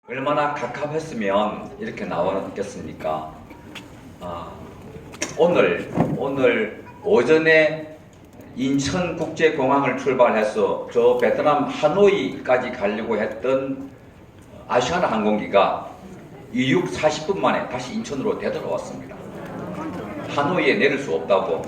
얼마나 갑갑했으면 이렇게 나왔겠습니까? 오늘 오전에 인천국제공항을 출발해서 저 베트남 하노이까지 가려고 했던 아시아나 항공기가 이륙 40분 만에 다시 인천으로 되돌아왔습니다. 하노이에 내릴 수 없다고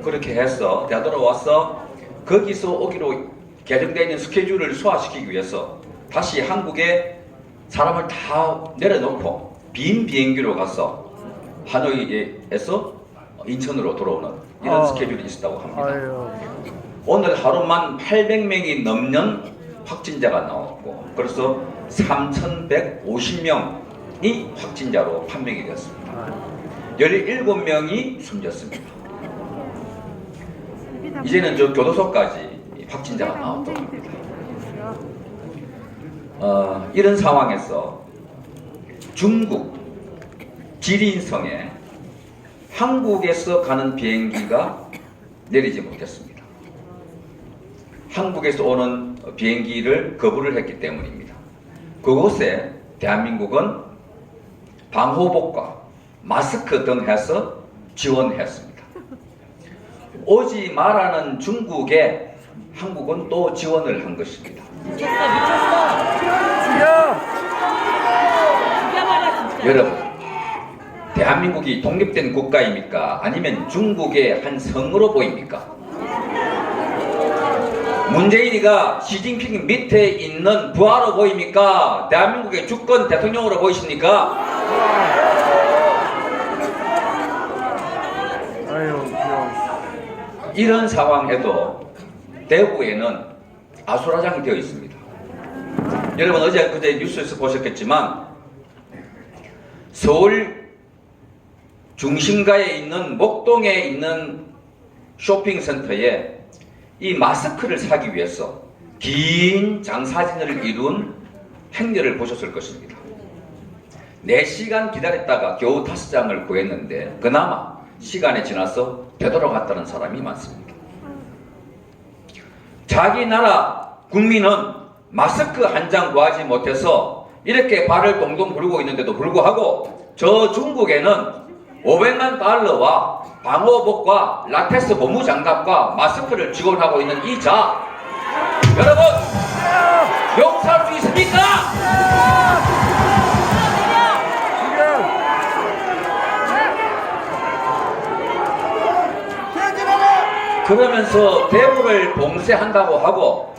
그렇게 해서 되돌아와서 거기서 오기로 개정되어 있는 스케줄을 소화시키기 위해서 다시 한국에 사람을 다 내려놓고 빈 비행기로 가서 하노이에서 인천으로 돌아오는 이런 스케줄이 있었다고 합니다. 오늘 하루만 800명이 넘는 확진자가 나왔고 그래서 3,150명이 확진자로 판명이 됐습니다. 17명이 숨졌습니다. 이제는 저 교도소까지 확진자가 나왔다고 합니다. 이런 상황에서 중국 지린성에 한국에서 가는 비행기가 내리지 못했습니다. 한국에서 오는 비행기를 거부를 했기 때문입니다. 그곳에 대한민국은 방호복과 마스크 등 해서 지원했습니다. 오지 말라는 중국에 한국은 또 지원을 한 것입니다. 여러분, 대한민국이 독립된 국가입니까? 아니면 중국의 한 성으로 보입니까? 문재인이가 시진핑 밑에 있는 부하로 보입니까? 대한민국의 주권 대통령으로 보이십니까? 이런 상황에도 대구에는 아수라장이 되어 있습니다. 여러분 어제 그제 뉴스에서 보셨겠지만 서울 중심가에 있는 목동에 있는 쇼핑센터에 이 마스크를 사기 위해서 긴 장사진을 이룬 행렬을 보셨을 것입니다. 4시간 기다렸다가 겨우 5장을 구했는데 그나마 시간이 지나서 되돌아갔다는 사람이 많습니다. 자기 나라 국민은 마스크 한 장 구하지 못해서 이렇게 발을 동동 구르고 있는데도 불구하고 저 중국에는 500만 달러와 방호복과 라텍스 고무장갑과 마스크를 지원하고 있는 이 자 여러분 용서할 수 있습니까? 그러면서 대구를 봉쇄한다고 하고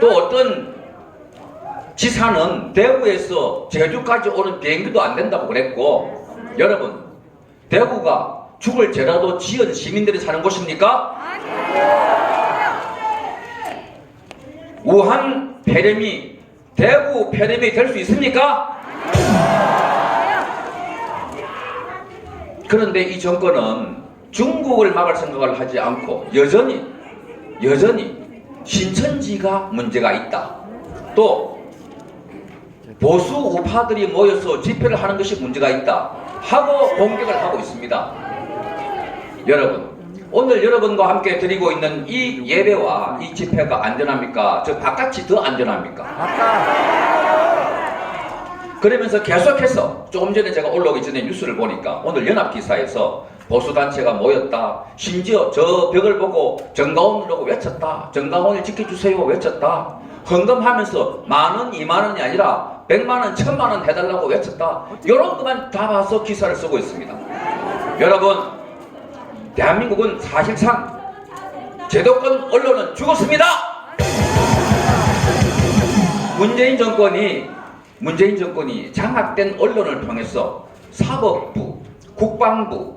또 어떤 지사는 대구에서 제주까지 오는 비행기도 안 된다고 그랬고 여러분 대구가 죽을 죄라도 지은 시민들이 사는 곳입니까? 우한 폐렴이 대구 폐렴이 될 수 있습니까? 그런데 이 정권은 중국을 막을 생각을 하지 않고 여전히 신천지가 문제가 있다. 또 보수 우파들이 모여서 집회를 하는 것이 문제가 있다 하고 공격을 하고 있습니다. 여러분 오늘 여러분과 함께 드리고 있는 이 예배와 이 집회가 안전합니까? 저 바깥이 더 안전합니까? 그러면서 계속해서 조금 전에 제가 올라오기 전에 뉴스를 보니까 오늘 연합기사에서 보수단체가 모였다. 심지어 저 벽을 보고 정가원이라고 외쳤다. 정가원을 지켜주세요 외쳤다. 헌금하면서 10,000원, 20,000원이 아니라 100만원, 1,000만원 해달라고 외쳤다. 이런 것만 다 봐서 기사를 쓰고 있습니다. 여러분 대한민국은 사실상 제도권 언론은 죽었습니다. 문재인 정권이 장악된 언론을 통해서 사법부, 국방부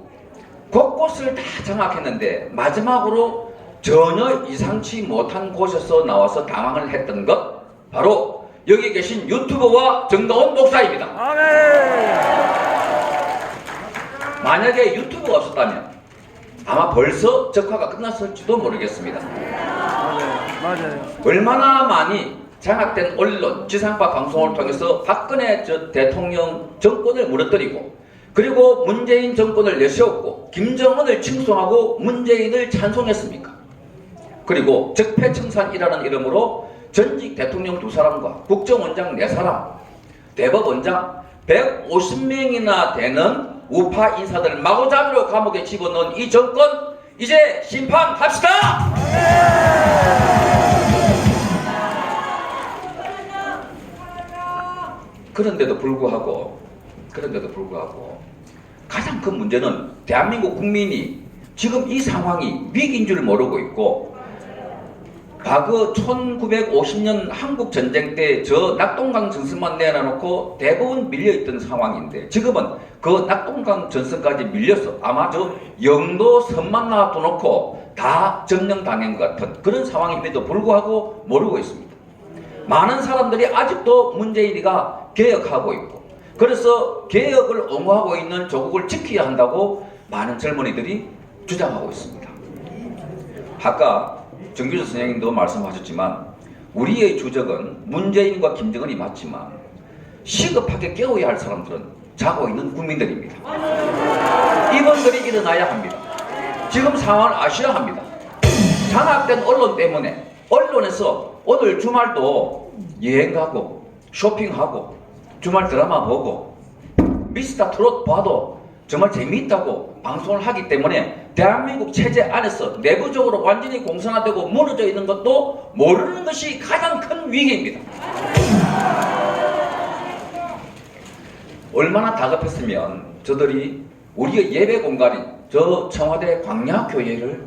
곳곳을 다 장악했는데 마지막으로 전혀 이상치 못한 곳에서 나와서 당황을 했던 것 바로 여기 계신 유튜버와 정다운 목사입니다. 아멘. 만약에 유튜브가 없었다면 아마 벌써 적화가 끝났을지도 모르겠습니다. 맞아요. 얼마나 많이 장악된 언론, 지상파 방송을 통해서 박근혜 대통령 정권을 무너뜨리고 그리고 문재인 정권을 내세웠고 김정은을 칭송하고 문재인을 찬송했습니까? 그리고 적폐청산이라는 이름으로 전직 대통령 2사람과 국정원장 4사람 대법원장 150명이나 되는 우파 인사들 마구잡이로 감옥에 집어넣은 이 정권 이제 심판합시다! 그런데도 불구하고 가장 큰 문제는 대한민국 국민이 지금 이 상황이 위기인 줄 모르고 있고, 과거 1950년 한국 전쟁 때 저 낙동강 전선만 내놔놓고 대부분 밀려있던 상황인데, 지금은 그 낙동강 전선까지 밀려서 아마 저 영도 선만 놔둬놓고 다 점령당한 것 같은 그런 상황임에도 불구하고 모르고 있습니다. 많은 사람들이 아직도 문재인이가 개혁하고 있고, 그래서 개혁을 옹호하고 있는 조국을 지켜야 한다고 많은 젊은이들이 주장하고 있습니다. 아까 정규조 선생님도 말씀하셨지만 우리의 주적은 문재인과 김정은이 맞지만 시급하게 깨워야 할 사람들은 자고 있는 국민들입니다. 이분들이 일어나야 합니다. 지금 상황을 아셔야 합니다. 장악된 언론 때문에 언론에서 오늘 주말도 여행 가고 쇼핑하고 주말 드라마 보고 미스터 트롯 봐도 정말 재미있다고 방송을 하기 때문에 대한민국 체제 안에서 내부적으로 완전히 공산화되고 무너져 있는 것도 모르는 것이 가장 큰 위기입니다. 얼마나 다급했으면 저들이 우리의 예배 공간인 저 청와대 광야교회를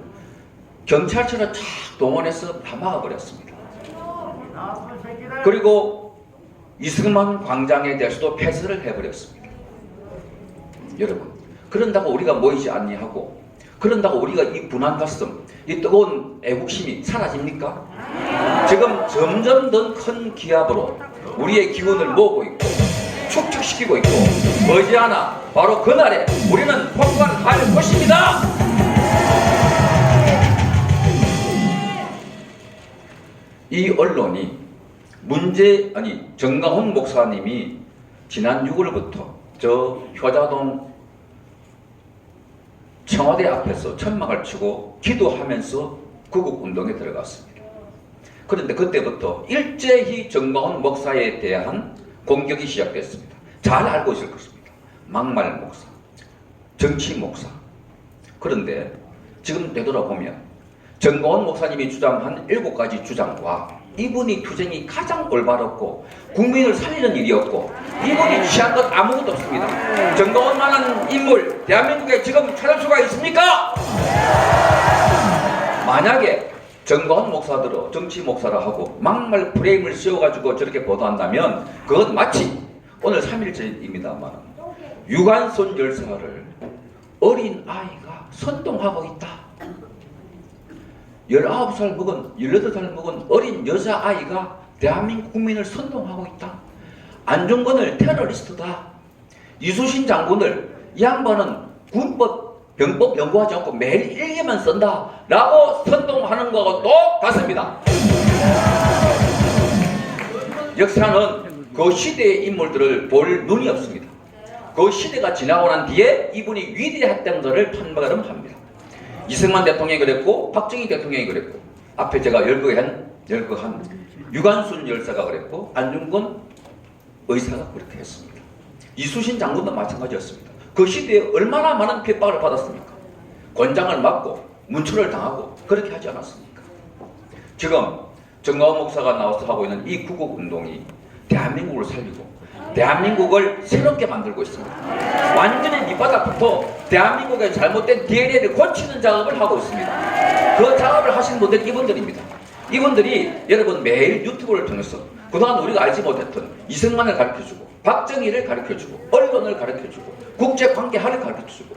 경찰차를 쫙 동원해서 다 막아버렸습니다. 그리고 이승만 광장에 대해서도 폐쇄를 해버렸습니다. 여러분, 그런다고 우리가 모이지 아니하고, 그런다고 우리가 이 분한 가슴, 이 뜨거운 애국심이 사라집니까? 지금 점점 더 큰 기압으로 우리의 기운을 모으고 있고 축축시키고 있고, 머지않아 바로 그날에 우리는 폭발할 것입니다. 이 언론이 정강훈 목사님이 지난 6월부터 저 효자동 청와대 앞에서 천막을 치고 기도하면서 구국운동에 들어갔습니다. 그런데 그때부터 일제히 정강훈 목사에 대한 공격이 시작됐습니다. 잘 알고 있을 것입니다. 막말 목사, 정치 목사. 그런데 지금 되돌아보면 정강훈 목사님이 주장한 7가지 주장과 이분이 투쟁이 가장 올바랐고 국민을 살리는 일이었고, 이분이 취한 것 아무것도 없습니다. 정강훈만한 인물 대한민국에 지금 찾을 수가 있습니까? 만약에 정강훈 목사들은 정치 목사라 하고 막말 프레임을 씌워가지고 저렇게 보도한다면 그건 마치 오늘 3일째입니다만 유관순 열사를 어린 아이가 선동하고 있다. 19살 먹은, 18살 먹은 어린 여자아이가 대한민국 국민을 선동하고 있다. 안중근을 테러리스트다. 이수신 장군을 이 양반은 군법, 병법 연구하지 않고 매일 일기만 쓴다 라고 선동하는 거하고 똑같습니다. 역사는 그 시대의 인물들을 볼 눈이 없습니다. 그 시대가 지나고 난 뒤에 이분이 위대했던 것을 판가름합니다. 이승만 대통령이 그랬고, 박정희 대통령이 그랬고, 앞에 제가 열거한 유관순 열사가 그랬고, 안중근 의사가 그렇게 했습니다. 이수신 장군도 마찬가지였습니다. 그 시대에 얼마나 많은 핍박을 받았습니까? 권장을 맞고 문초를 당하고 그렇게 하지 않았습니까? 지금 정강훈 목사가 나와서 하고 있는 이 구국운동이 대한민국을 살리고 대한민국을 새롭게 만들고 있습니다. 완전히 밑바닥부터 대한민국의 잘못된 DNA를 고치는 작업을 하고 있습니다. 그 작업을 하신 분들이 이분들입니다. 이분들이 여러분 매일 유튜브를 통해서 그동안 우리가 알지 못했던 이승만을 가르쳐주고, 박정희를 가르쳐주고, 언론을 가르쳐주고, 국제관계학을 가르쳐주고,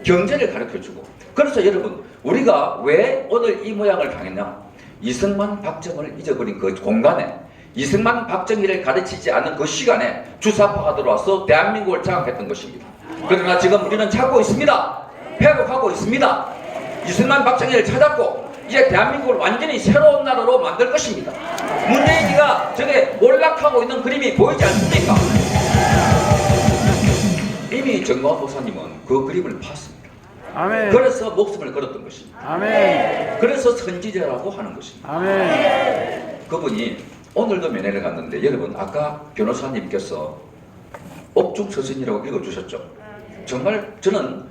경제를 가르쳐주고. 그래서 여러분, 우리가 왜 오늘 이 모양을 당했냐? 이승만, 박정희를 잊어버린 그 공간에, 이승만, 박정희를 가르치지 않은 그 시간에 주사파가 들어와서 대한민국을 장악했던 것입니다. 그러나 지금 우리는 찾고 있습니다. 회복하고 있습니다. 이승만, 박정희를 찾았고 이제 대한민국을 완전히 새로운 나라로 만들 것입니다. 문재인이가 저게 몰락하고 있는 그림이 보이지 않습니까? 이미 정광훈 목사님은 그 그림을 봤습니다. 아멘. 그래서 목숨을 걸었던 것입니다. 아멘. 그래서 선지자라고 하는 것입니다. 아멘. 그분이 오늘도 면회를 갔는데 여러분 아까 변호사님께서 옥중서신이라고 읽어주셨죠. 정말 저는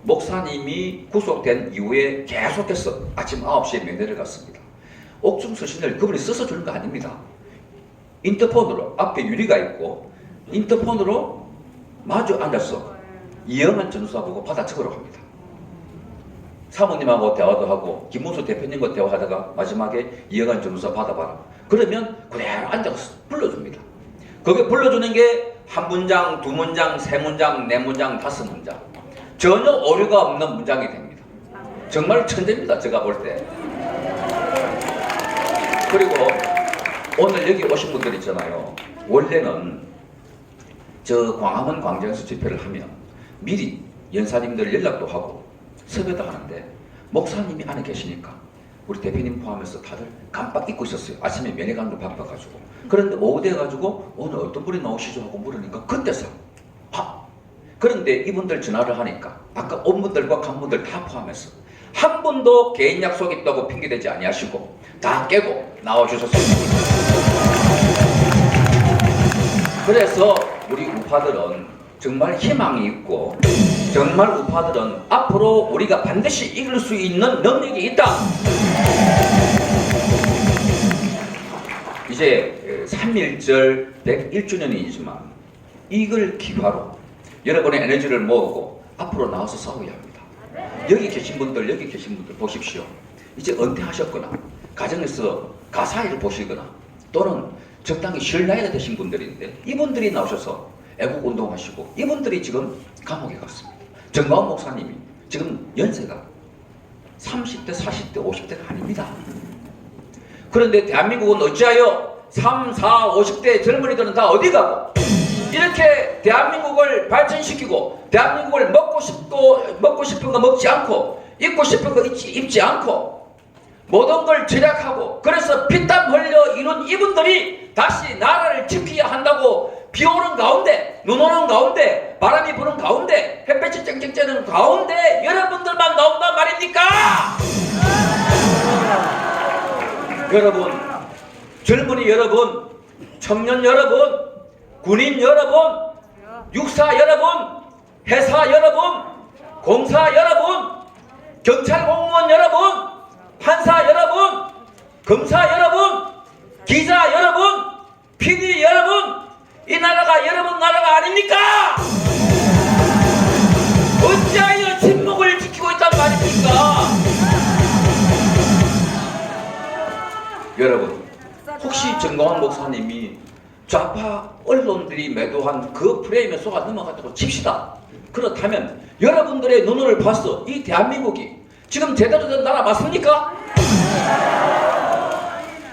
목사님이 구속된 이후에 계속해서 아침 9시에 면회를 갔습니다. 옥중서신을 그분이 써서 주는 거 아닙니다. 인터폰으로 앞에 유리가 있고 인터폰으로 마주 앉아서 이영한 전수사 보고 받아 적으라고 합니다. 사모님하고 대화도 하고 김문수 대표님과 대화하다가 마지막에 이영한 전수사 받아봐라. 그러면 그대로 앉아서 불러줍니다. 그게 불러주는 게 한 문장, 두 문장, 세 문장, 네 문장, 다섯 문장. 전혀 오류가 없는 문장이 됩니다. 정말 천재입니다. 제가 볼 때. 그리고 오늘 여기 오신 분들 있잖아요. 원래는 저 광화문 광장에서 집회를 하면 미리 연사님들 연락도 하고 섭외도 하는데 목사님이 안에 계시니까 우리 대표님 포함해서 다들 깜빡 잊고 있었어요. 아침에 면회관도 바빠가지고. 그런데 오후 돼가지고 오늘 어떤 분이 나오시죠 하고 물으니까 그때서 그런데 이분들 전화를 하니까 아까 온 분들과 간 분들 다 포함해서 한 분도 개인 약속 있다고 핑계대지 아니하시고 다 깨고 나와주셨습니다. 그래서 우리 우파들은 정말 희망이 있고 정말 우파들은 앞으로 우리가 반드시 이길 수 있는 능력이 있다. 이제 3.1절 101주년이지만 이걸 기화로 여러분의 에너지를 모으고 앞으로 나와서 싸워야 합니다. 여기 계신 분들 보십시오. 이제 은퇴하셨거나 가정에서 가사일을 보시거나 또는 적당히 쉴 나이가 되신 분들인데 이분들이 나오셔서 애국운동하시고 이분들이 지금 감옥에 갔습니다. 정가원 목사님이 지금 연세가 30대, 40대, 50대가 아닙니다. 그런데 대한민국은 어찌하여 3, 4, 50대 젊은이들은 다 어디 가고 이렇게 대한민국을 발전시키고 대한민국을 먹고 싶은 거 먹지 않고 입고 싶은 거 입지 않고 모든 걸 절약하고 그래서 피땀 흘려 이룬 이분들이 다시 나라를 지켜야 한다고 비 오는 가운데 눈 오는 가운데 바람이 부는 가운데 햇볕이 쨍쨍 쬐는 가운데 여러분들만 나온단 말입니까? 여러분, 젊은이 여러분, 청년 여러분, 군인 여러분, 육사 여러분, 회사 여러분, 공사 여러분, 경찰 공무원 여러분, 판사 여러분, 검사 여러분, 기자 여러분, PD 여러분, 이 나라가 여러분 나라가 아닙니까? 어찌하여 침묵을 지키고 있단 말입니까? 여러분, 혹시 정광훈 목사님이 좌파 언론들이 매도한 그 프레임에 속아 넘어갔다고 칩시다. 그렇다면 여러분들의 눈을 봐서 이 대한민국이 지금 제대로 된 나라 맞습니까?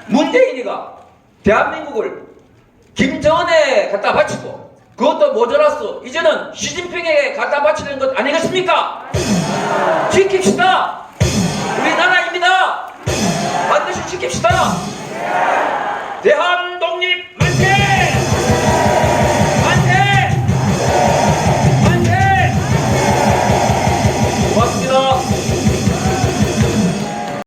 문재인이가 대한민국을 김정은에 갖다 바치고 그것도 모자랐어. 이제는 시진핑에게 갖다 바치는 것 아니겠습니까? 지킵시다.